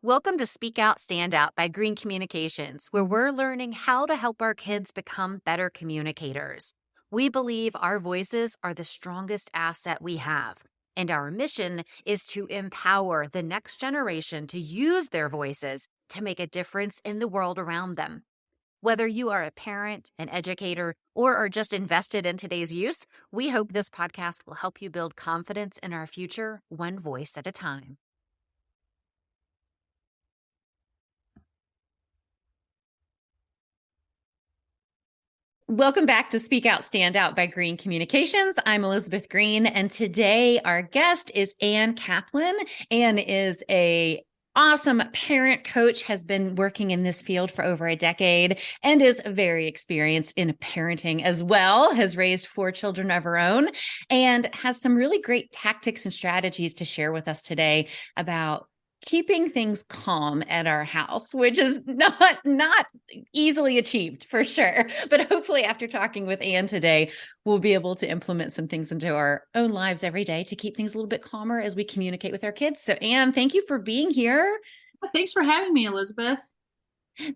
Welcome to Speak Out, Stand Out by Green Communications, where we're learning how to help our kids become better communicators. We believe our voices are the strongest asset we have, and our mission is to empower the next generation to use their voices to make a difference in the world around them. Whether you are a parent, an educator, or are just invested in today's youth, we hope this podcast will help you build confidence in our future, one voice at a time. Welcome back to Speak Out, Stand Out by Green Communications. I'm Elizabeth Green, and today our guest is Ann Kaplan. Ann is a awesome parent coach, has been working in this field for over a decade, and is very experienced in parenting as well, has raised 4 children of her own, and has some really great tactics and strategies to share with us today about keeping things calm at our house, which is not easily achieved for sure. But hopefully after talking with Ann today, we'll be able to implement some things into our own lives every day to keep things a little bit calmer as we communicate with our kids. So Ann, thank you for being here. Thanks for having me, Elizabeth.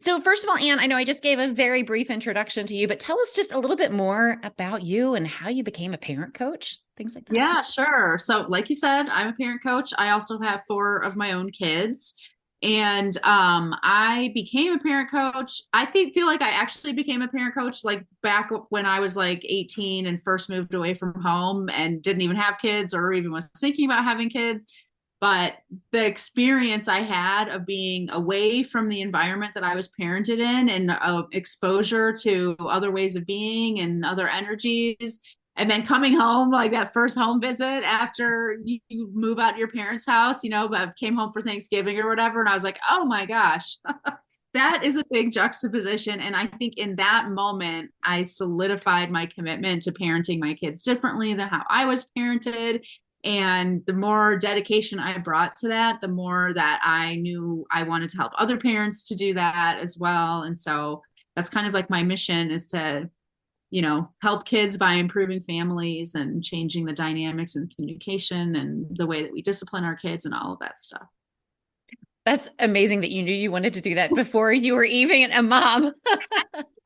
So first of all, Ann, I know I just gave a very brief introduction to you, but tell us just a little bit more about you and how you became a parent coach, things like that. Yeah, sure. So like you said, I'm a parent coach. I also have 4 of my own kids. And I became a parent coach. Feel like I actually became a parent coach like back when I was like 18 and first moved away from home and didn't even have kids or even was thinking about having kids. But the experience I had of being away from the environment that I was parented in and exposure to other ways of being and other energies, and then coming home, like that first home visit after you move out of your parents' house, but came home for Thanksgiving or whatever. And I was like, oh my gosh, that is a big juxtaposition. And I think in that moment, I solidified my commitment to parenting my kids differently than how I was parented. And the more dedication I brought to that, the more that I knew I wanted to help other parents to do that as well. And so that's kind of like my mission is to, help kids by improving families and changing the dynamics and communication and the way that we discipline our kids and all of that stuff. That's amazing that you knew you wanted to do that before you were even a mom.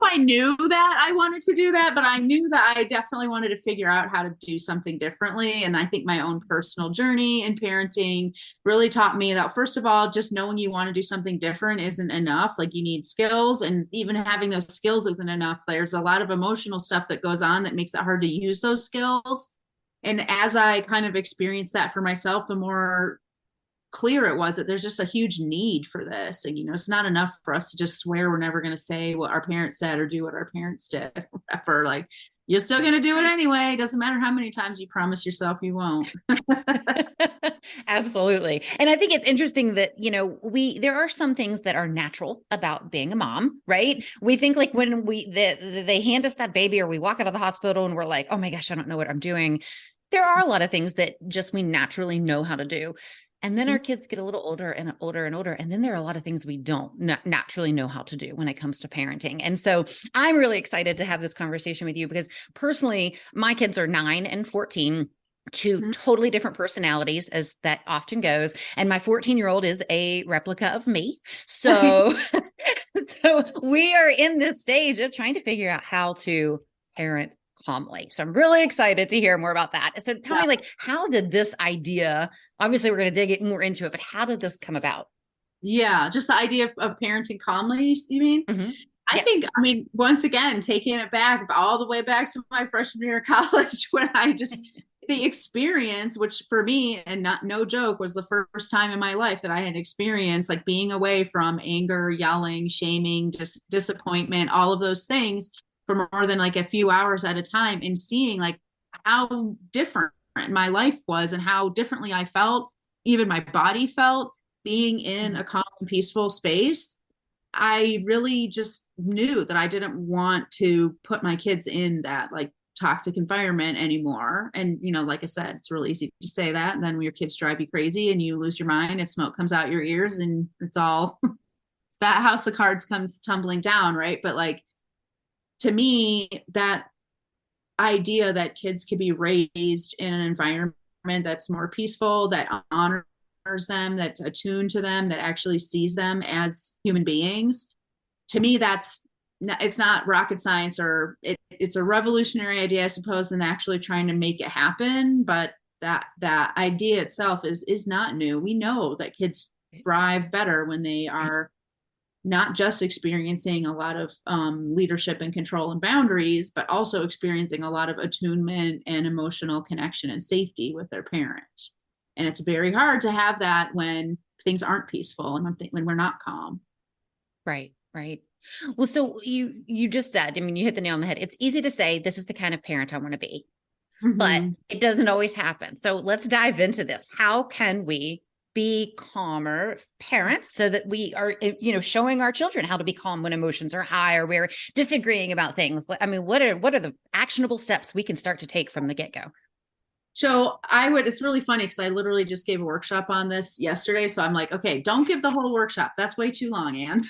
I knew that I wanted to do that, but I knew that I definitely wanted to figure out how to do something differently. And I think my own personal journey in parenting really taught me that, first of all, just knowing you want to do something different isn't enough. Like you need skills, and even having those skills isn't enough. There's a lot of emotional stuff that goes on that makes it hard to use those skills. And as I kind of experienced that for myself, the more clear it was that there's just a huge need for this. And, it's not enough for us to just swear we're never going to say what our parents said or do what our parents did. Whatever. Like, you're still going to do it anyway. It doesn't matter how many times you promise yourself you won't. Absolutely. And I think it's interesting that, there are some things that are natural about being a mom, right? We think like when they hand us that baby or we walk out of the hospital and we're like, oh my gosh, I don't know what I'm doing. There are a lot of things that just we naturally know how to do. And then our kids get a little older and older and older. And then there are a lot of things we don't naturally know how to do when it comes to parenting. And so I'm really excited to have this conversation with you because personally, my kids are 9 and 14. 2 totally different personalities, as that often goes. And my 14-year-old is a replica of me. So, so we are in this stage of trying to figure out how to parent calmly. So I'm really excited to hear more about that. So tell me, like, how did this idea, obviously we're going to dig it more into it, but how did this come about? Yeah, just the idea of parenting calmly, you mean? Mm-hmm. I Yes. think, once again, taking it back all the way back to my freshman year of college when the experience, which for me, and no joke, was the first time in my life that I had experienced like being away from anger, yelling, shaming, just disappointment, all of those things for more than like a few hours at a time, and seeing like how different my life was and how differently I felt, even my body felt being in a calm and peaceful space. I really just knew that I didn't want to put my kids in that like toxic environment anymore. And, like I said, it's really easy to say that. And then when your kids drive you crazy and you lose your mind and smoke comes out your ears and it's all that house of cards comes tumbling down. Right. But like, to me, that idea that kids could be raised in an environment that's more peaceful, that honors them, that's attuned to them, that actually sees them as human beings. To me, it's not rocket science, or it's a revolutionary idea, I suppose, in actually trying to make it happen. But that idea itself is not new. We know that kids thrive better when they are not just experiencing a lot of leadership and control and boundaries, but also experiencing a lot of attunement and emotional connection and safety with their parent. And it's very hard to have that when things aren't peaceful and when we're not calm. Right, right. Well, so you just said, I mean, you hit the nail on the head. It's easy to say, this is the kind of parent I want to be, but it doesn't always happen. So let's dive into this. How can we be calmer parents so that we are, showing our children how to be calm when emotions are high or we're disagreeing about things? I mean, what are the actionable steps we can start to take from the get-go? So it's really funny because I literally just gave a workshop on this yesterday. So I'm like, okay, don't give the whole workshop. That's way too long, Ann.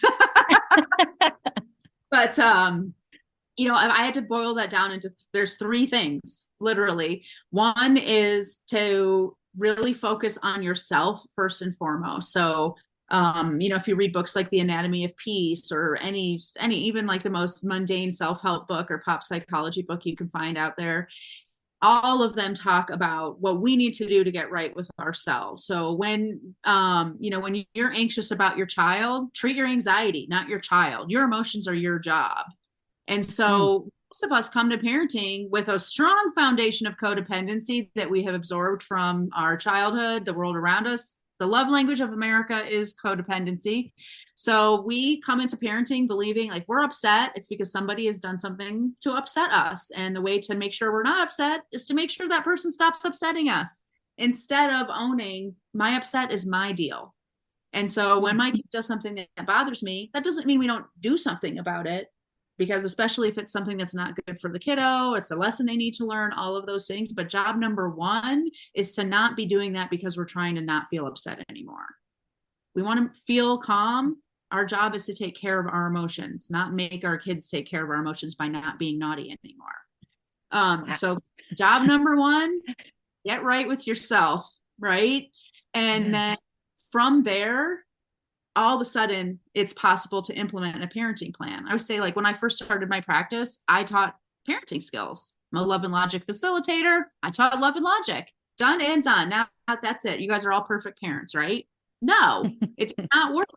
But, I had to boil that down into, there's three things, literally. One is to really focus on yourself first and foremost. So, if you read books like The Anatomy of Peace, or any even like the most mundane self-help book or pop psychology book you can find out there, all of them talk about what we need to do to get right with ourselves. So when you're anxious about your child, treat your anxiety, not your child. Your emotions are your job. And so most of us come to parenting with a strong foundation of codependency that we have absorbed from our childhood, the world around us. The love language of America is codependency. So we come into parenting believing like we're upset, it's because somebody has done something to upset us. And the way to make sure we're not upset is to make sure that person stops upsetting us, instead of owning my upset is my deal. And so when my kid does something that bothers me, that doesn't mean we don't do something about it. Because especially if it's something that's not good for the kiddo, it's a lesson they need to learn, all of those things. But job number one is to not be doing that because we're trying to not feel upset anymore. We want to feel calm. Our job is to take care of our emotions, not make our kids take care of our emotions by not being naughty anymore. So job number one, get right with yourself, right? And then from there, all of a sudden it's possible to implement a parenting plan. I would say, like, when I first started my practice, I taught parenting skills. I'm a love and logic facilitator. I taught love and logic. Done and done. Now that's it. You guys are all perfect parents, right? No, it did not work.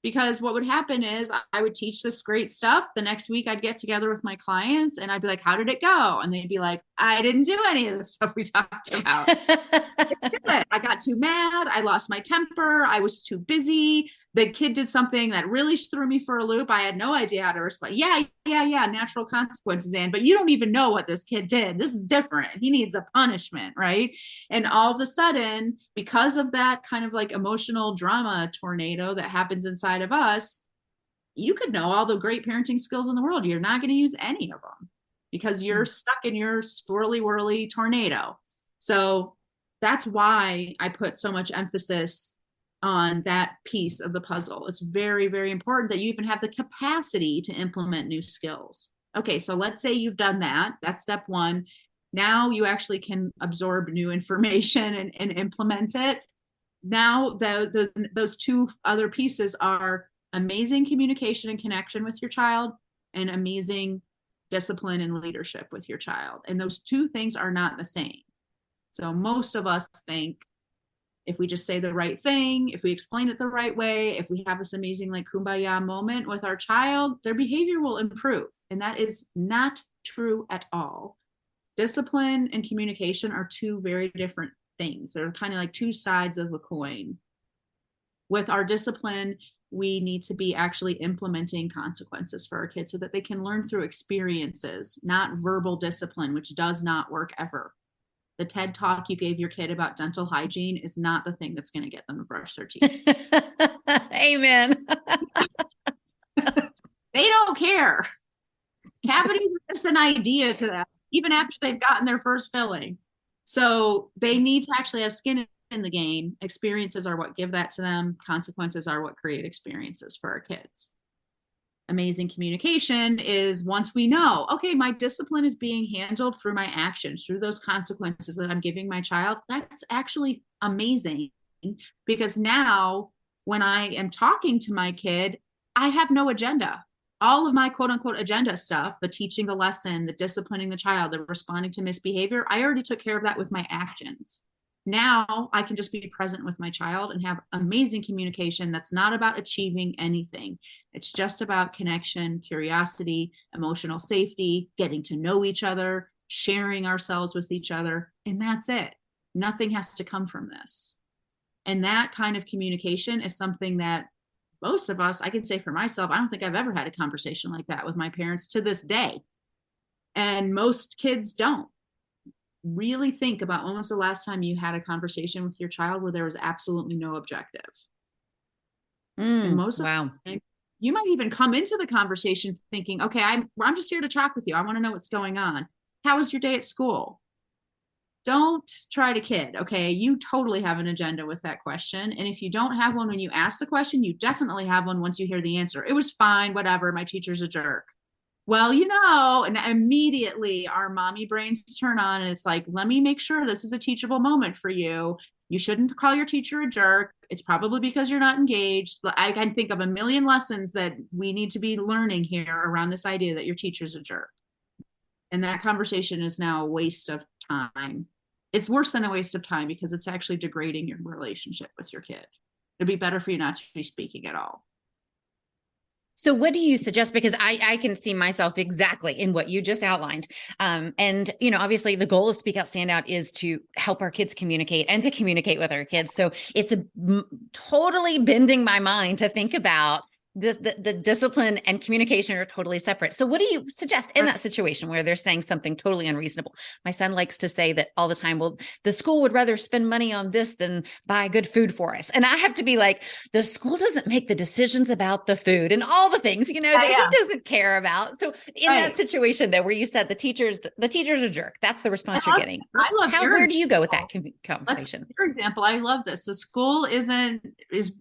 Because what would happen is I would teach this great stuff. The next week I'd get together with my clients and I'd be like, how did it go? And they'd be like, I didn't do any of the stuff we talked about. I got too mad. I lost my temper. I was too busy. The kid did something that really threw me for a loop. I had no idea how to respond. Yeah. Natural consequences, Ann, but you don't even know what this kid did. This is different. He needs a punishment, right? And all of a sudden, because of that kind of like emotional drama tornado that happens inside of us, you could know all the great parenting skills in the world. You're not going to use any of them because you're stuck in your swirly whirly tornado. So that's why I put so much emphasis on that piece of the puzzle. It's very, very important that you even have the capacity to implement new skills. Okay, so let's say you've done that. That's step one. Now you actually can absorb new information and implement it. Now those two other pieces are amazing communication and connection with your child and amazing discipline and leadership with your child. And those two things are not the same. So most of us think if we just say the right thing, if we explain it the right way, if we have this amazing like kumbaya moment with our child, their behavior will improve. And that is not true at all. Discipline and communication are two very different things. They're kind of like two sides of a coin. With our discipline, we need to be actually implementing consequences for our kids so that they can learn through experiences, not verbal discipline, which does not work ever. The TED talk you gave your kid about dental hygiene is not the thing that's going to get them to brush their teeth. Amen. They don't care. Cavities are just an idea to them, even after they've gotten their first filling. So they need to actually have skin in the game. Experiences are what give that to them. Consequences are what create experiences for our kids. Amazing communication is once we know, okay, my discipline is being handled through my actions, through those consequences that I'm giving my child. That's actually amazing. because now when I am talking to my kid, I have no agenda. All of my quote unquote agenda stuff, the teaching the lesson, the disciplining the child, the responding to misbehavior, I already took care of that with my actions. Now I can just be present with my child and have amazing communication that's not about achieving anything. It's just about connection, curiosity, emotional safety, getting to know each other, sharing ourselves with each other, and that's it. Nothing has to come from this. And that kind of communication is something that most of us, I can say for myself, I don't think I've ever had a conversation like that with my parents to this day. And most kids don't. Really think about when was the last time you had a conversation with your child where there was absolutely no objective. And most of Wow. the time, you might even come into the conversation thinking, okay, I'm just here to talk with you. I want to know what's going on. How was your day at school? Don't try to kid. Okay. You totally have an agenda with that question. And if you don't have one when you ask the question, you definitely have one once you hear the answer. It was fine, whatever. My teacher's a jerk. Well, and immediately our mommy brains turn on and it's like, let me make sure this is a teachable moment for you. You shouldn't call your teacher a jerk. It's probably because you're not engaged. I can think of a million lessons that we need to be learning here around this idea that your teacher's a jerk. And that conversation is now a waste of time. It's worse than a waste of time because it's actually degrading your relationship with your kid. It'd be better for you not to be speaking at all. So what do you suggest? Because I can see myself exactly in what you just outlined. And, obviously the goal of Speak Out, Stand Out is to help our kids communicate and to communicate with our kids. So it's totally bending my mind to think about the discipline and communication are totally separate. So what do you suggest in that situation where they're saying something totally unreasonable? My son likes to say that all the time, well, the school would rather spend money on this than buy good food for us. And I have to be like, the school doesn't make the decisions about the food and all the things, that he doesn't care about. So in that situation though, where you said the teacher's a jerk, that's the response you're getting. Where do you go with that conversation? For example, I love this. The school is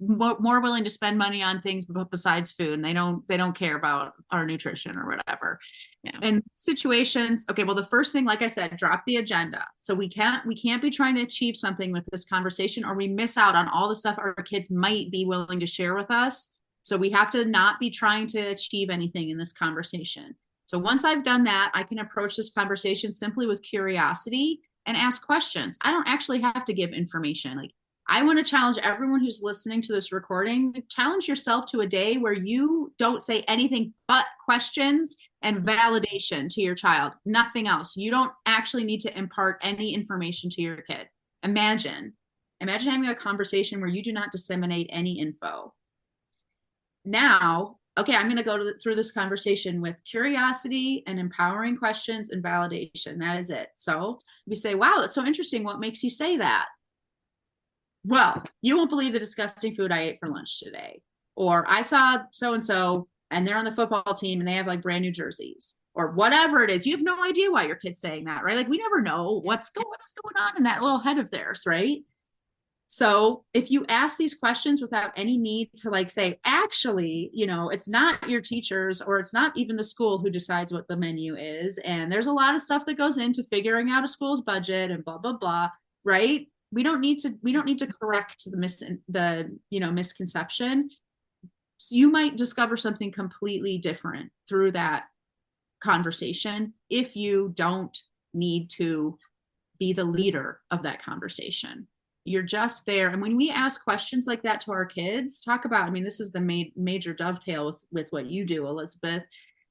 more willing to spend money on things besides food, and they don't care about our nutrition or whatever. Yeah. And situations, okay, well, the first thing, like I said, drop the agenda. So we can't be trying to achieve something with this conversation, or we miss out on all the stuff our kids might be willing to share with us. So we have to not be trying to achieve anything in this conversation. So once I've done that, I can approach this conversation simply with curiosity and ask questions. I don't actually have to give information. Like, I want to challenge everyone who's listening to this recording, challenge yourself to a day where you don't say anything but questions and validation to your child, nothing else. You don't actually need to impart any information to your kid. Imagine having a conversation where you do not disseminate any info. Now, okay, I'm going to go through this conversation with curiosity and empowering questions and validation. That is it. So we say, wow, that's so interesting. What makes you say that? Well, you won't believe the disgusting food I ate for lunch today. Or I saw so-and-so and they're on the football team and they have like brand new jerseys or whatever it is. You have no idea why your kid's saying that, right? Like we never know what is going on in that little head of theirs, right? So if you ask these questions without any need to like say, actually, it's not your teachers or it's not even the school who decides what the menu is. And there's a lot of stuff that goes into figuring out a school's budget and blah, blah, blah, right? We don't need to correct the misconception. So you might discover something completely different through that conversation if you don't need to be the leader of that conversation. You're just there. And when we ask questions like that to our kids, talk about, this is the major dovetail with what you do, Elizabeth.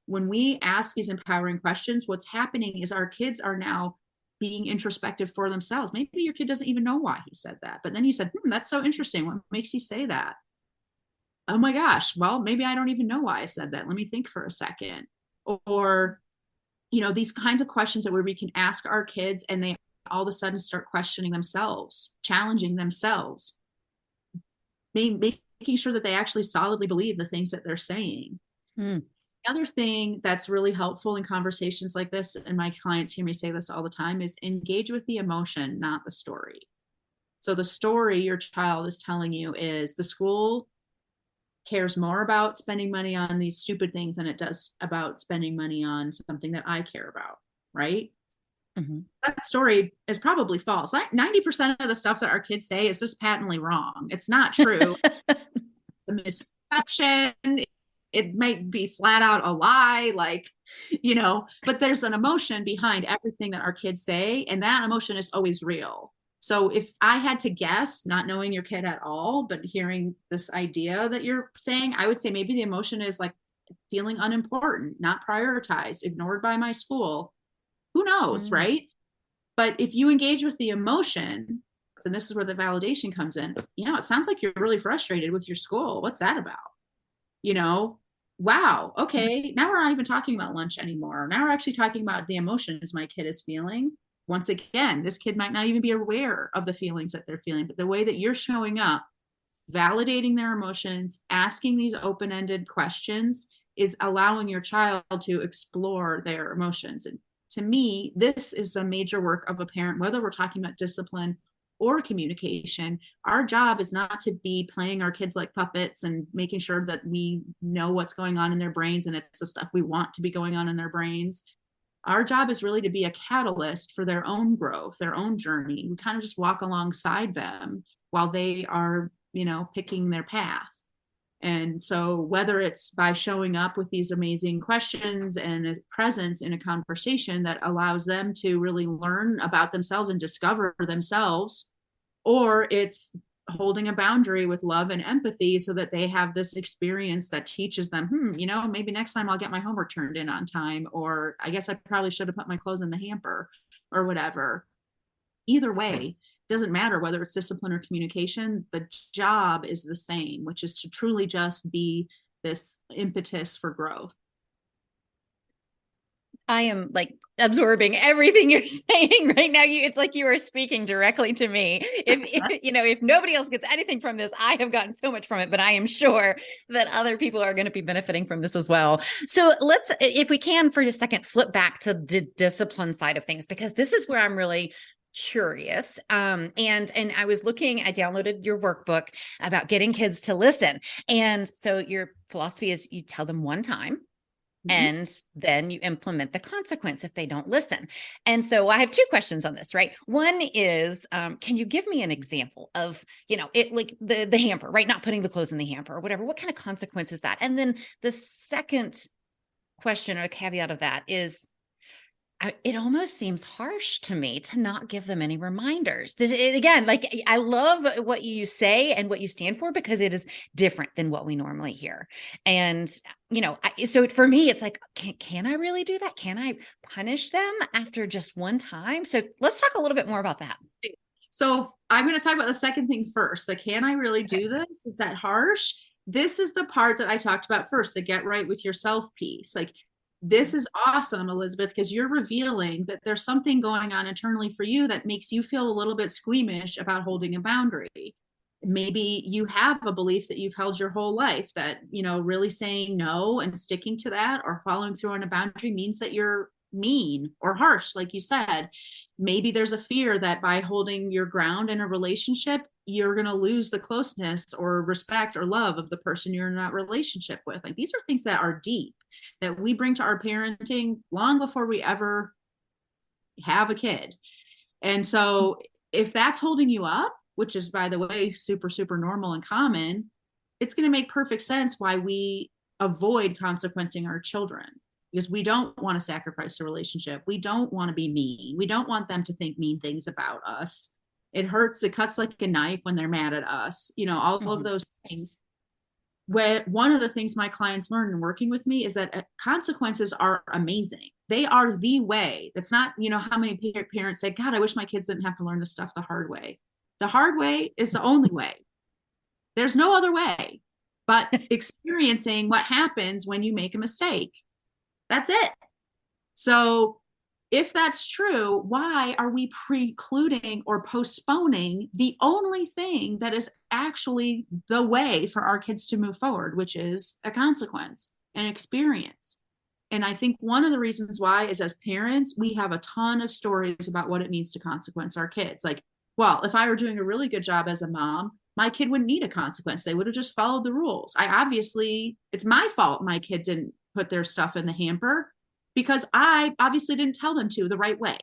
When we ask these empowering questions, what's happening is our kids are now being introspective for themselves. Maybe your kid doesn't even know why he said that, but then you said, that's so interesting. What makes you say that? Oh my gosh, well, maybe I don't even know why I said that. Let me think for a second. Or, these kinds of questions where we can ask our kids and they all of a sudden start questioning themselves, challenging themselves, making sure that they actually solidly believe the things that they're saying. The other thing that's really helpful in conversations like this, and my clients hear me say this all the time, is engage with the emotion, not the story. So the story your child is telling you is the school cares more about spending money on these stupid things than it does about spending money on something that I care about, right? Mhm. That story is probably false. Like 90% of the stuff that our kids say is just patently wrong. It's not true. It's a misconception. It might be flat out a lie, like, but there's an emotion behind everything that our kids say, and that emotion is always real. So if I had to guess, not knowing your kid at all, but hearing this idea that you're saying, I would say maybe the emotion is like feeling unimportant, not prioritized, ignored by my school. Who knows, Mm. right? But if you engage with the emotion, and this is where the validation comes in, it sounds like you're really frustrated with your school. What's that about? You know, wow, okay, now we're not even talking about lunch anymore. Now we're actually talking about the emotions my kid is feeling. Once again, this kid might not even be aware of the feelings that they're feeling, but the way that you're showing up, validating their emotions, asking these open-ended questions is allowing your child to explore their emotions. And to me, this is a major work of a parent, whether we're talking about discipline or communication. Our job is not to be playing our kids like puppets and making sure that we know what's going on in their brains and it's the stuff we want to be going on in their brains. Our job is really to be a catalyst for their own growth, their own journey. We kind of just walk alongside them while they are, picking their path. And so whether it's by showing up with these amazing questions and a presence in a conversation that allows them to really learn about themselves and discover themselves, or it's holding a boundary with love and empathy so that they have this experience that teaches them, maybe next time I'll get my homework turned in on time, or I guess I probably should have put my clothes in the hamper or whatever. Either way, doesn't matter whether it's discipline or communication, the job is the same, which is to truly just be this impetus for growth. I am like absorbing everything you're saying right now. It's like you are speaking directly to me. If nobody else gets anything from this, I have gotten so much from it, but I am sure that other people are going to be benefiting from this as well. So let's, if we can for a second, flip back to the discipline side of things, because this is where I'm really curious. And I was I downloaded your workbook about getting kids to listen. And so your philosophy is you tell them one time, and then you implement the consequence if they don't listen. And so I have two questions on this, right? One is, can you give me an example of, it like the hamper, right? Not putting the clothes in the hamper or whatever. What kind of consequence is that? And then the second question or caveat of that is, it almost seems harsh to me to not give them any reminders. Again, like I love what you say and what you stand for because it is different than what we normally hear. And, so for me, it's like, can I really do that? Can I punish them after just one time? So let's talk a little bit more about that. So I'm going to talk about the second thing first. The can I really do this? Is that harsh? This is the part that I talked about first, the get right with yourself piece. Like, this is awesome, Elizabeth, because you're revealing that there's something going on internally for you that makes you feel a little bit squeamish about holding a boundary. Maybe you have a belief that you've held your whole life that, really saying no and sticking to that or following through on a boundary means that you're mean or harsh, like you said. Maybe there's a fear that by holding your ground in a relationship, you're going to lose the closeness or respect or love of the person you're in that relationship with. Like, these are things that are deep that we bring to our parenting long before we ever have a kid. And so if that's holding you up, which is, by the way, super, super normal and common, it's going to make perfect sense why we avoid consequencing our children, because we don't want to sacrifice the relationship. We don't want to be mean. We don't want them to think mean things about us. It hurts. It cuts like a knife when they're mad at us, all of those things. One of the things my clients learn in working with me is that consequences are amazing. They are the way. That's not, how many parents say, God, I wish my kids didn't have to learn this stuff the hard way. The hard way is the only way. There's no other way but experiencing what happens when you make a mistake. That's it. So if that's true, why are we precluding or postponing the only thing that is actually the way for our kids to move forward, which is a consequence, an experience? And I think one of the reasons why is, as parents, we have a ton of stories about what it means to consequence our kids. Like, well, if I were doing a really good job as a mom, my kid wouldn't need a consequence. They would have just followed the rules. It's my fault my kid didn't put their stuff in the hamper, because I obviously didn't tell them to the right way.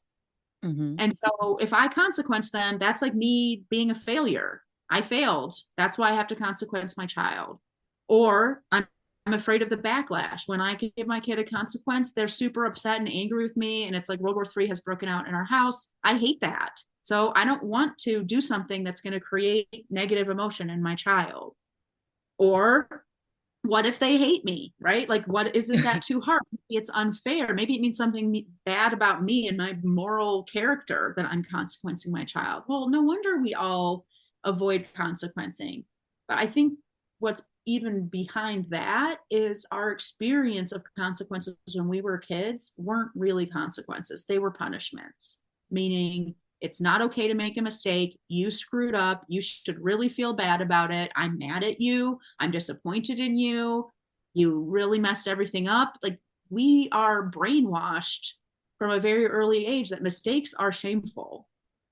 Mm-hmm. And so if I consequence them, that's like me being a failure. I failed. That's why I have to consequence my child. Or I'm afraid of the backlash. When I give my kid a consequence, they're super upset and angry with me. And it's like World War III has broken out in our house. I hate that. So I don't want to do something that's going to create negative emotion in my child. Or what if they hate me, right? Like, what, isn't that Right. too hard? Maybe it's unfair. Maybe it means something bad about me and my moral character that I'm consequencing my child. Well, no wonder we all avoid consequencing. But I think what's even behind that is our experience of consequences when we were kids weren't really consequences, they were punishments, meaning it's not okay to make a mistake. You screwed up. You should really feel bad about it. I'm mad at you. I'm disappointed in you. You really messed everything up. Like, we are brainwashed from a very early age that mistakes are shameful.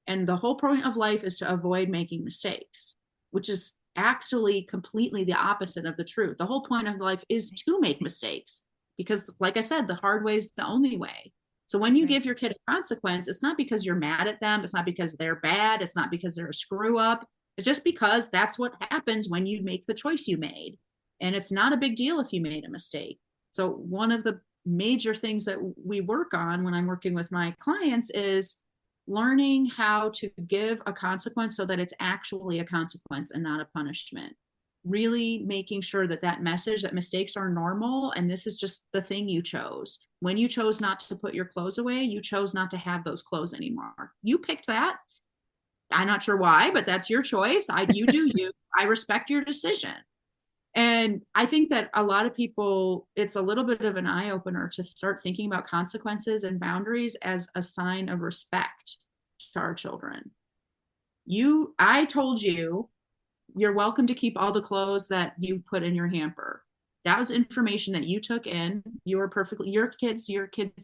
And the whole point of life is to avoid making mistakes, which is actually completely the opposite of the truth. The whole point of life is to make mistakes because, like I said, the hard way is the only way. So when you Right. give your kid a consequence, it's not because you're mad at them. It's not because they're bad. It's not because they're a screw up. It's just because that's what happens when you make the choice you made. And it's not a big deal if you made a mistake. So one of the major things that we work on when I'm working with my clients is learning how to give a consequence so that it's actually a consequence and not a punishment. Really making sure that that message that mistakes are normal and this is just the thing you chose. When you chose not to put your clothes away, you chose not to have those clothes anymore. You picked that. I'm not sure why, but that's your choice. You do you. I respect your decision. And I think that a lot of people, it's a little bit of an eye opener to start thinking about consequences and boundaries as a sign of respect to our children. I told you, you're welcome to keep all the clothes that you put in your hamper. That was information that you took in. You were perfectly, your kids'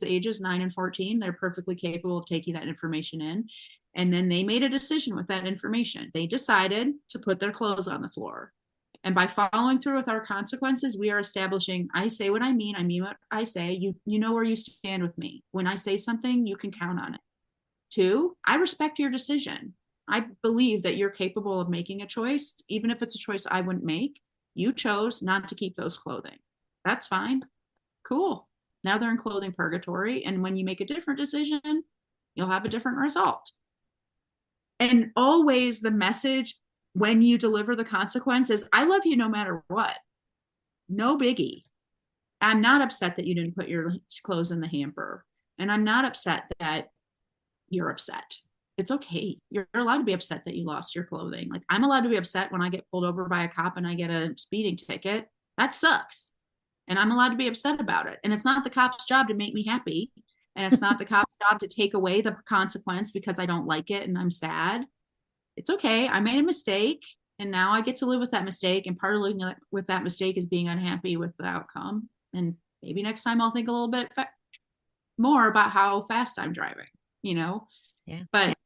ages 9 and 14, they're perfectly capable of taking that information in. And then they made a decision with that information. They decided to put their clothes on the floor. And by following through with our consequences, we are establishing, I say what I mean what I say. You know where you stand with me. When I say something, you can count on it. 2, I respect your decision. I believe that you're capable of making a choice, even if it's a choice I wouldn't make. You chose not to keep those clothing. That's fine. Cool. Now they're in clothing purgatory. And when you make a different decision, you'll have a different result. And always the message when you deliver the consequences, I love you no matter what. No biggie. I'm not upset that you didn't put your clothes in the hamper. And I'm not upset that you're upset. It's okay. You're allowed to be upset that you lost your clothing. Like, I'm allowed to be upset when I get pulled over by a cop and I get a speeding ticket. That sucks. And I'm allowed to be upset about it. And it's not the cop's job to make me happy. And it's not the cop's job to take away the consequence because I don't like it and I'm sad. It's okay. I made a mistake and now I get to live with that mistake. And part of living with that mistake is being unhappy with the outcome. And maybe next time I'll think a little bit more about how fast I'm driving, you know? Yeah. But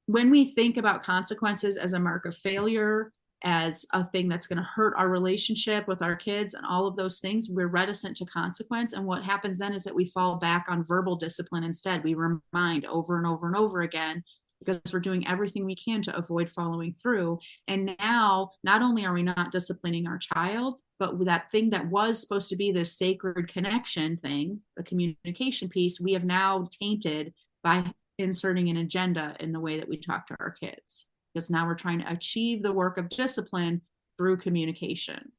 when we think about consequences as a mark of failure, as a thing that's going to hurt our relationship with our kids and all of those things, we're reticent to consequence. And what happens then is that we fall back on verbal discipline instead. We remind over and over and over again because we're doing everything we can to avoid following through. And now, not only are we not disciplining our child, but that thing that was supposed to be this sacred connection thing, the communication piece, we have now tainted by inserting an agenda in the way that we talk to our kids. Because now we're trying to achieve the work of discipline through communication.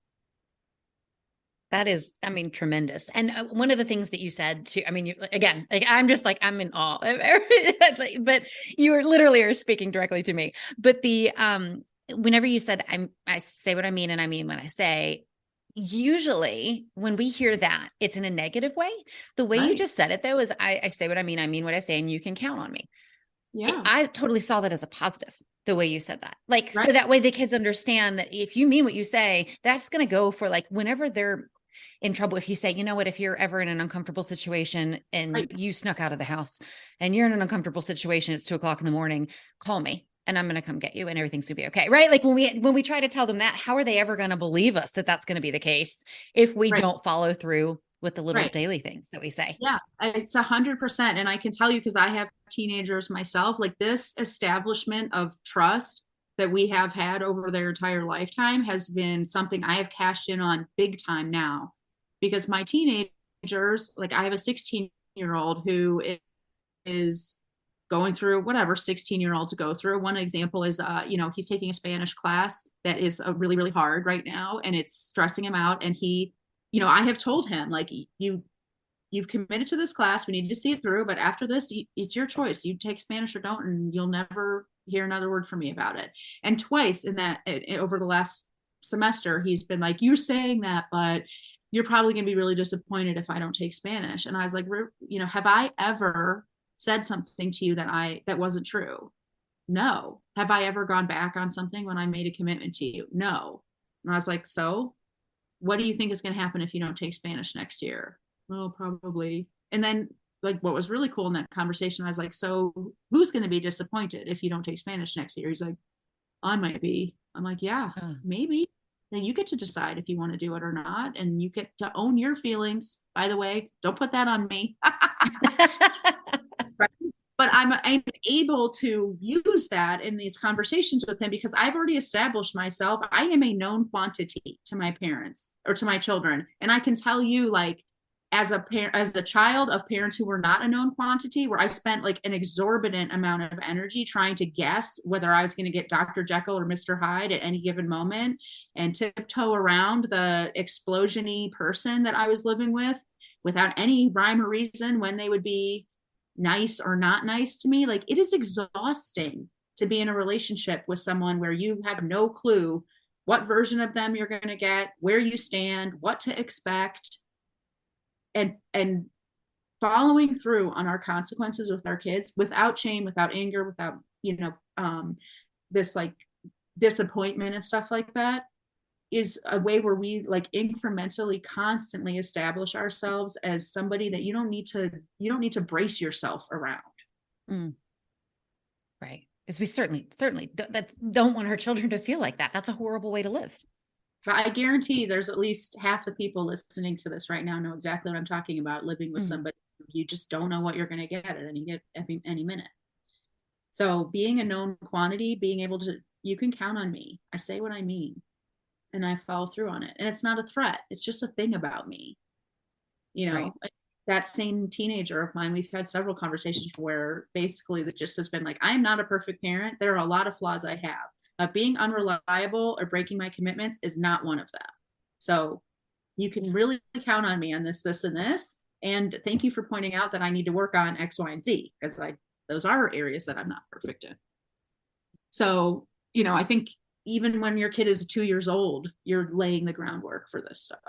That is, I mean, tremendous. And one of the things that you said too, I mean, again, like, I'm just like, I'm in awe, but you are speaking directly to me. But whenever you said, I say what I mean, and I mean what I say, usually when we hear that, it's in a negative way. The way you just said it though, is I say what I mean what I say, and you can count on me. Yeah. I totally saw that as a positive, the way you said that. Like, so that way the kids understand that if you mean what you say, that's going to go for like whenever they're in trouble. If you say, you know what, if you're ever in an uncomfortable situation and you snuck out of the house and you're in an uncomfortable situation, it's 2:00 in the morning, call me and I'm going to come get you and everything's gonna be okay. Right. Like when we try to tell them that, how are they ever going to believe us that that's going to be the case if we don't follow through with the little Right. daily things that we say. Yeah, it's 100%. And I can tell you, because I have teenagers myself, like this establishment of trust that we have had over their entire lifetime has been something I have cashed in on big time now. Because my teenagers, like I have a 16-year-old who is going through whatever 16-year-olds go through. One example is, he's taking a Spanish class that is really, really hard right now, and it's stressing him out. And he, I have told him, like, you've committed to this class. We need to see it through. But after this, it's your choice. You take Spanish or don't, and you'll never hear another word from me about it. And twice in that, over the last semester, he's been like, you're saying that, but you're probably going to be really disappointed if I don't take Spanish. And I was like, have I ever said something to you that wasn't true? No. Have I ever gone back on something when I made a commitment to you? No. And I was like, so what do you think is going to happen if you don't take Spanish next year? Oh, probably. And then, like, what was really cool in that conversation, I was like, so who's going to be disappointed if you don't take Spanish next year? He's like, I might be. I'm like, yeah, maybe. Then you get to decide if you want to do it or not. And you get to own your feelings. By the way, don't put that on me. Right? But I'm able to use that in these conversations with him because I've already established myself. I am a known quantity to my parents or to my children. And I can tell you, like, as a child of parents who were not a known quantity, where I spent like an exorbitant amount of energy trying to guess whether I was going to get Dr. Jekyll or Mr. Hyde at any given moment and tiptoe around the explosion-y person that I was living with without any rhyme or reason when they would be nice or not nice to me. Like, it is exhausting to be in a relationship with someone where you have no clue what version of them you're going to get, where you stand, what to expect. And following through on our consequences with our kids without shame, without anger, without, this like disappointment and stuff like that is a way where we like incrementally constantly establish ourselves as somebody that you don't need to brace yourself around. Right. Because we certainly don't want our children to feel like that. That's a horrible way to live. But I guarantee there's at least half the people listening to this right now know exactly what I'm talking about, living with somebody you just don't know what you're going to get at any minute. So being a known quantity, being able to, you can count on me. I say what I mean and I follow through on it. And it's not a threat. It's just a thing about me. Right. That same teenager of mine, we've had several conversations where basically that just has been like, I'm not a perfect parent. There are a lot of flaws I have. Being unreliable or breaking my commitments is not one of them. So you can really count on me on this, and this. And thank you for pointing out that I need to work on X, Y, and Z, because those are areas that I'm not perfect in. So, I think even when your kid is 2 years old, you're laying the groundwork for this stuff.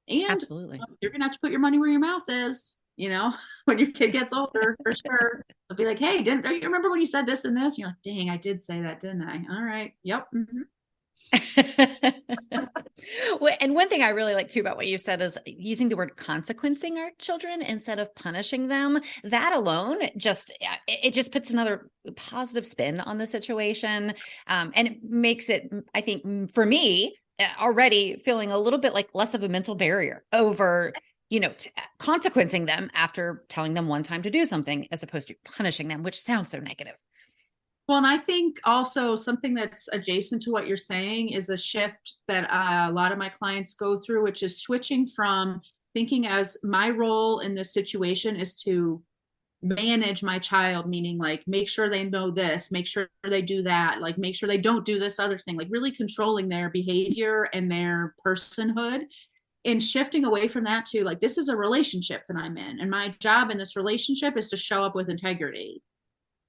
And absolutely, you're going to have to put your money where your mouth is, when your kid gets older, for sure. They'll be like, hey, don't you remember when you said this and this? You're like, dang, I did say that, didn't I? All right. Yep. Mm-hmm. Well, and one thing I really like too about what you said is using the word consequencing our children instead of punishing them. That alone it just puts another positive spin on the situation. And it makes it, I think, for me, already feeling a little bit like less of a mental barrier over consequencing them after telling them one time to do something as opposed to punishing them, which sounds so negative. Well, and I think also something that's adjacent to what you're saying is a shift that a lot of my clients go through, which is switching from thinking as my role in this situation is to manage my child, meaning like make sure they know this, make sure they do that, like make sure they don't do this other thing, like really controlling their behavior and their personhood, and shifting away from that to like, this is a relationship that I'm in, and my job in this relationship is to show up with integrity.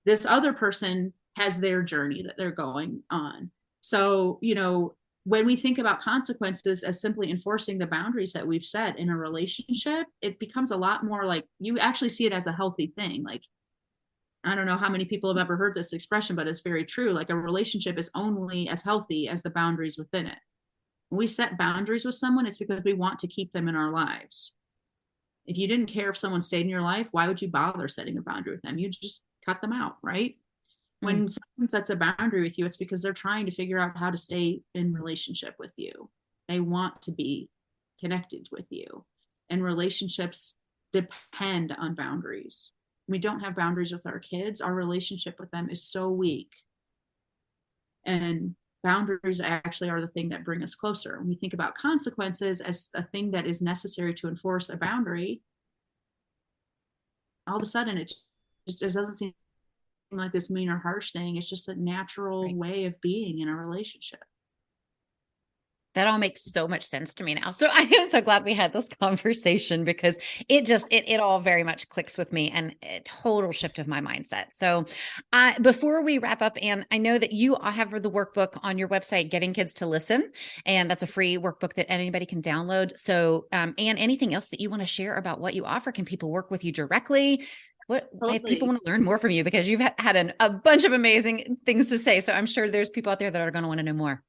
This other person has their journey that they're going on. So, when we think about consequences as simply enforcing the boundaries that we've set in a relationship, it becomes a lot more like you actually see it as a healthy thing. Like, I don't know how many people have ever heard this expression, but it's very true. Like, a relationship is only as healthy as the boundaries within it. When we set boundaries with someone, it's because we want to keep them in our lives. If you didn't care if someone stayed in your life, why would you bother setting a boundary with them? You just cut them out, right? When someone sets a boundary with you, it's because they're trying to figure out how to stay in relationship with you. They want to be connected with you. and relationships depend on boundaries. We don't have boundaries with our kids. Our relationship with them is so weak. And boundaries actually are the thing that bring us closer. When we think about consequences as a thing that is necessary to enforce a boundary, all of a sudden it doesn't seem like this mean or harsh thing. It's just a natural way of being in a relationship. That all makes so much sense to me now. So I am so glad we had this conversation, because it all very much clicks with me, and a total shift of my mindset. So before we wrap up, Ann, I know that you have the workbook on your website, Getting Kids to Listen, and that's a free workbook that anybody can download. So Ann, anything else that you want to share about what you offer? Can people work with you directly? If people want to learn more from you, because you've had a bunch of amazing things to say. So I'm sure there's people out there that are going to want to know more.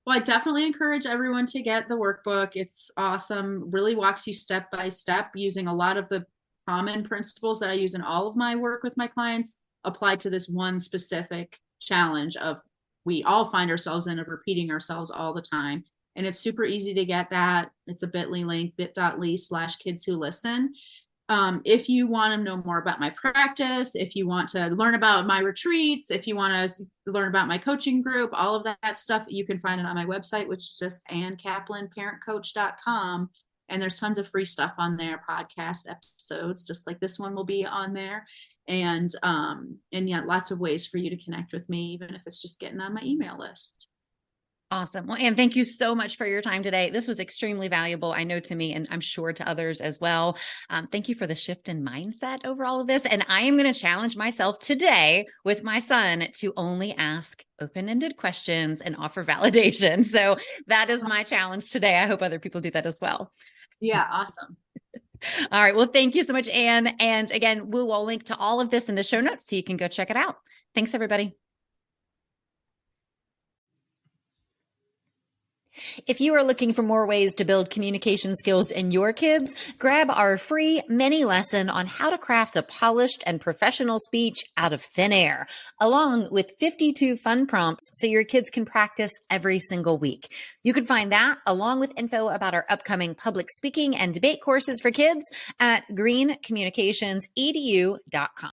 Well, I definitely encourage everyone to get the workbook. It's awesome. Really walks you step by step, using a lot of the common principles that I use in all of my work with my clients applied to this one specific challenge of we all find ourselves in of repeating ourselves all the time. And it's super easy to get that. It's a bit.ly link, bit.ly/kids who listen. If you want to know more about my practice, if you want to learn about my retreats, if you want to learn about my coaching group, all of that stuff, you can find it on my website, which is just annkaplanparentcoach.com. And there's tons of free stuff on there, podcast episodes, just like this one will be on there. And yeah, lots of ways for you to connect with me, even if it's just getting on my email list. Awesome. Well, Ann, thank you so much for your time today. This was extremely valuable, I know, to me, and I'm sure to others as well. Thank you for the shift in mindset over all of this. And I am going to challenge myself today with my son to only ask open-ended questions and offer validation. So that is my challenge today. I hope other people do that as well. Yeah, awesome. All right. Well, thank you so much, Ann. And again, we will link to all of this in the show notes so you can go check it out. Thanks, everybody. If you are looking for more ways to build communication skills in your kids, grab our free mini lesson on how to craft a polished and professional speech out of thin air, along with 52 fun prompts so your kids can practice every single week. You can find that along with info about our upcoming public speaking and debate courses for kids at greencommunicationsedu.com.